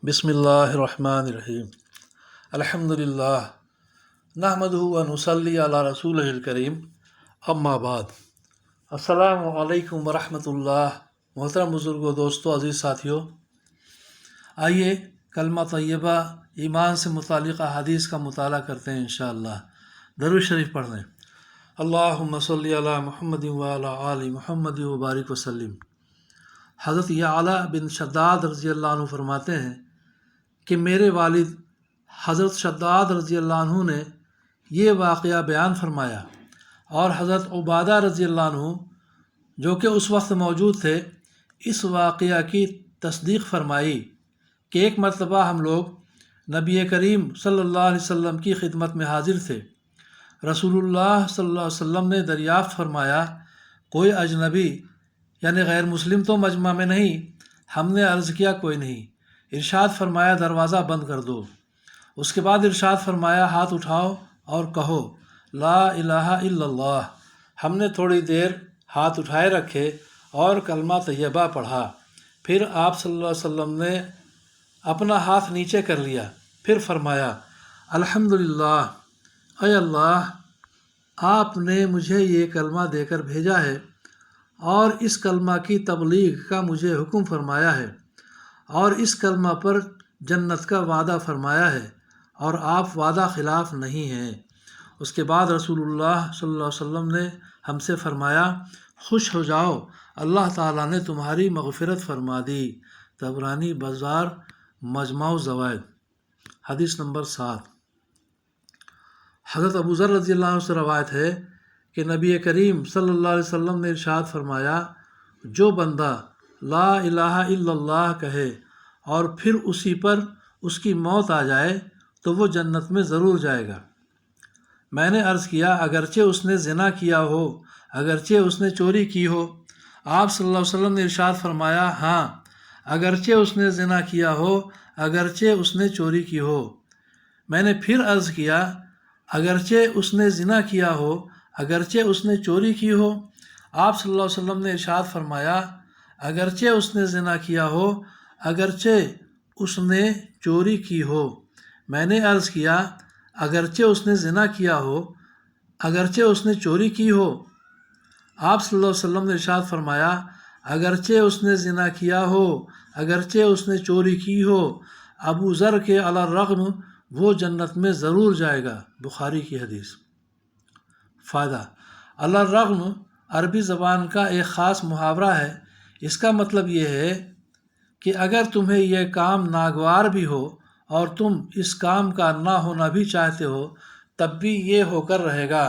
بسم اللہ الرحمن الرحیم الحمدللہ نحمدہ و نصلی علی رسولہ الکریم اما بعد السلام علیکم ورحمۃ اللہ۔ محترم بزرگوں، دوستوں، عزیز ساتھیوں، آئیے کلمہ طیبہ ایمان سے متعلق احادیث کا مطالعہ کرتے ہیں انشاءاللہ۔ درود شریف پڑھ لیں۔ اللہم صلی علی محمد وعلی آل محمد وبارک وسلم۔ حضرت یعلا بن شداد رضی اللہ عنہ فرماتے ہیں کہ میرے والد حضرت شداد رضی اللہ عنہ نے یہ واقعہ بیان فرمایا، اور حضرت عبادہ رضی اللہ عنہ جو کہ اس وقت موجود تھے اس واقعہ کی تصدیق فرمائی کہ ایک مرتبہ ہم لوگ نبی کریم صلی اللہ علیہ وسلم کی خدمت میں حاضر تھے۔ رسول اللہ صلی اللہ علیہ وسلم نے دریافت فرمایا، کوئی اجنبی یعنی غیر مسلم تو مجمع میں نہیں؟ ہم نے عرض کیا کوئی نہیں۔ ارشاد فرمایا دروازہ بند کر دو۔ اس کے بعد ارشاد فرمایا ہاتھ اٹھاؤ اور کہو لا الہ الا اللہ۔ ہم نے تھوڑی دیر ہاتھ اٹھائے رکھے اور کلمہ طیبہ پڑھا۔ پھر آپ صلی اللہ علیہ وسلم نے اپنا ہاتھ نیچے کر لیا، پھر فرمایا الحمدللہ، اے اللہ، آپ نے مجھے یہ کلمہ دے کر بھیجا ہے اور اس کلمہ کی تبلیغ کا مجھے حکم فرمایا ہے، اور اس کلمہ پر جنت کا وعدہ فرمایا ہے، اور آپ وعدہ خلاف نہیں ہیں۔ اس کے بعد رسول اللہ صلی اللہ علیہ وسلم نے ہم سے فرمایا خوش ہو جاؤ، اللہ تعالیٰ نے تمہاری مغفرت فرما دی۔ طبرانی بازار مجمع الزوائد۔ حدیث نمبر 7۔ حضرت ابو ذر رضی اللہ عنہ سے روایت ہے کہ نبی کریم صلی اللہ علیہ وسلم نے ارشاد فرمایا، جو بندہ لا الہ الا اللہ کہے اور پھر اسی پر اس کی موت آ جائے تو وہ جنت میں ضرور جائے گا۔ میں نے عرض کیا اگرچہ اس نے زنا کیا ہو، اگرچہ اس نے چوری کی ہو؟ آپ صلی اللہ علیہ وسلم نے ارشاد فرمایا ہاں، اگرچہ اس نے زنا کیا ہو، اگرچہ اس نے چوری کی ہو۔ میں نے پھر عرض کیا اگرچہ اس نے زنا کیا ہو، اگرچہ اس نے چوری کی ہو؟ آپ صلی اللہ علیہ وسلم نے ارشاد فرمایا اگرچہ اس نے زنا کیا ہو، اگرچہ اس نے چوری کی ہو۔ میں نے عرض کیا اگرچہ اس نے زنا کیا ہو، اگرچہ اس نے چوری کی ہو؟ آپ صلی اللہ علیہ وسلم نے ارشاد فرمایا اگرچہ اس نے زنا کیا ہو، اگرچہ اس نے چوری کی ہو، ابو ذر کے علی الرغم وہ جنت میں ضرور جائے گا۔ بخاری کی حدیث۔ فائدہ: علی الرغم عربی زبان کا ایک خاص محاورہ ہے۔ اس کا مطلب یہ ہے کہ اگر تمہیں یہ کام ناگوار بھی ہو اور تم اس کام کا نہ ہونا بھی چاہتے ہو تب بھی یہ ہو کر رہے گا۔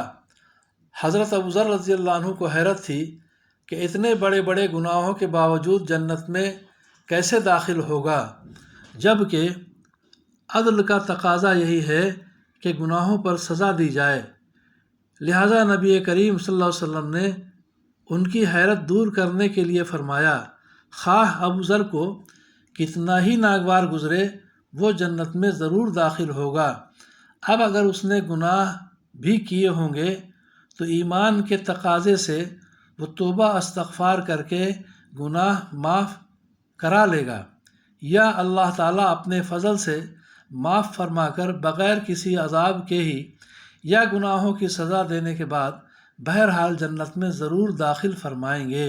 حضرت ابو ذر رضی اللہ عنہ کو حیرت تھی کہ اتنے بڑے بڑے گناہوں کے باوجود جنت میں کیسے داخل ہوگا، جبکہ عدل کا تقاضا یہی ہے کہ گناہوں پر سزا دی جائے۔ لہذا نبی کریم صلی اللہ علیہ وسلم نے ان کی حیرت دور کرنے کے لیے فرمایا خواہ ابو ذر کو کتنا ہی ناگوار گزرے وہ جنت میں ضرور داخل ہوگا۔ اب اگر اس نے گناہ بھی کیے ہوں گے تو ایمان کے تقاضے سے وہ توبہ استغفار کر کے گناہ معاف کرا لے گا، یا اللہ تعالیٰ اپنے فضل سے معاف فرما کر بغیر کسی عذاب کے ہی یا گناہوں کی سزا دینے کے بعد بہرحال جنت میں ضرور داخل فرمائیں گے۔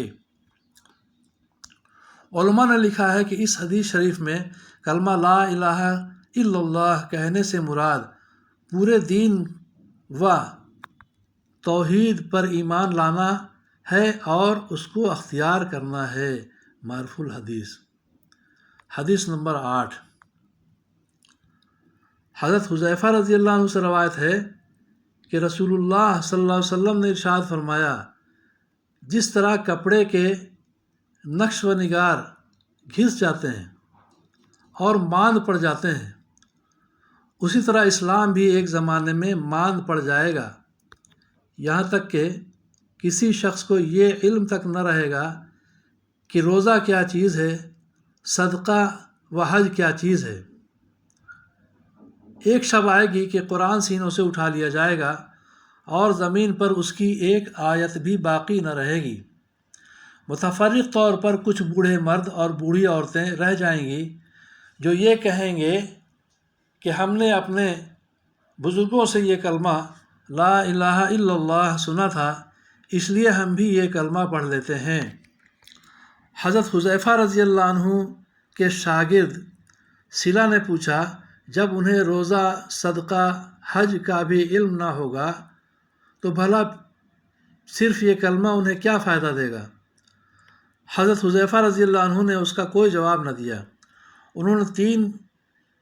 علماء نے لکھا ہے کہ اس حدیث شریف میں کلمہ لا الہ الا اللہ کہنے سے مراد پورے دین و توحید پر ایمان لانا ہے اور اس کو اختیار کرنا ہے۔ معروف الحدیث۔ حدیث نمبر 8۔ حضرت حذیفہ رضی اللہ عنہ سے روایت ہے کہ رسول اللہ صلی اللہ علیہ وسلم نے ارشاد فرمایا جس طرح کپڑے کے نقش و نگار گھس جاتے ہیں اور ماند پڑ جاتے ہیں، اسی طرح اسلام بھی ایک زمانے میں ماند پڑ جائے گا، یہاں تک کہ کسی شخص کو یہ علم تک نہ رہے گا کہ روزہ کیا چیز ہے، صدقہ و حج کیا چیز ہے۔ ایک شب آئے گی کہ قرآن سینوں سے اٹھا لیا جائے گا اور زمین پر اس کی ایک آیت بھی باقی نہ رہے گی۔ متفرق طور پر کچھ بوڑھے مرد اور بوڑھی عورتیں رہ جائیں گی جو یہ کہیں گے کہ ہم نے اپنے بزرگوں سے یہ کلمہ لا الہ الا اللہ سنا تھا، اس لیے ہم بھی یہ کلمہ پڑھ لیتے ہیں۔ حضرت حذیفہ رضی اللہ عنہ کے شاگرد صلہ نے پوچھا، جب انہیں روزہ، صدقہ، حج کا بھی علم نہ ہوگا تو بھلا صرف یہ کلمہ انہیں کیا فائدہ دے گا؟ حضرت حذیفہ رضی اللہ عنہ نے اس کا کوئی جواب نہ دیا۔ انہوں نے 3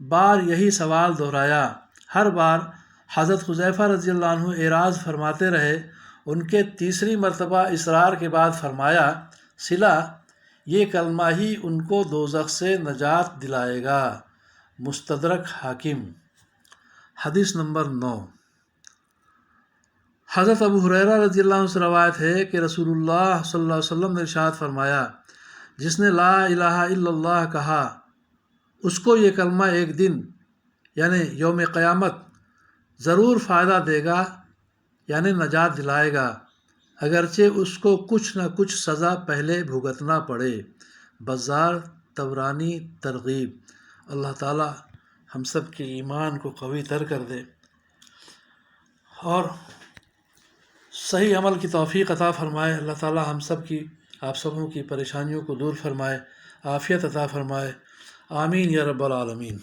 بار یہی سوال دہرایا۔ ہر بار حضرت حذیفہ رضی اللہ عنہ اعراض فرماتے رہے۔ ان کے تیسری مرتبہ اصرار کے بعد فرمایا، صلہ، یہ کلمہ ہی ان کو دوزخ سے نجات دلائے گا۔ مستدرک حاکم۔ حدیث نمبر 9۔ حضرت ابو ہریرہ رضی اللہ عنہ سے روایت ہے کہ رسول اللہ صلی اللہ علیہ وسلم نے ارشاد فرمایا، جس نے لا الہ الا اللہ کہا اس کو یہ کلمہ ایک دن یعنی یوم قیامت ضرور فائدہ دے گا، یعنی نجات دلائے گا، اگرچہ اس کو کچھ نہ کچھ سزا پہلے بھگتنا پڑے۔ بزار طبرانی ترغیب۔ اللہ تعالی ہم سب کے ایمان کو قوی تر کر دے اور صحیح عمل کی توفیق عطا فرمائے۔ اللہ تعالی ہم سب کی، آپ سبوں کی پریشانیوں کو دور فرمائے، عافیت عطا فرمائے۔ آمین یا رب العالمین۔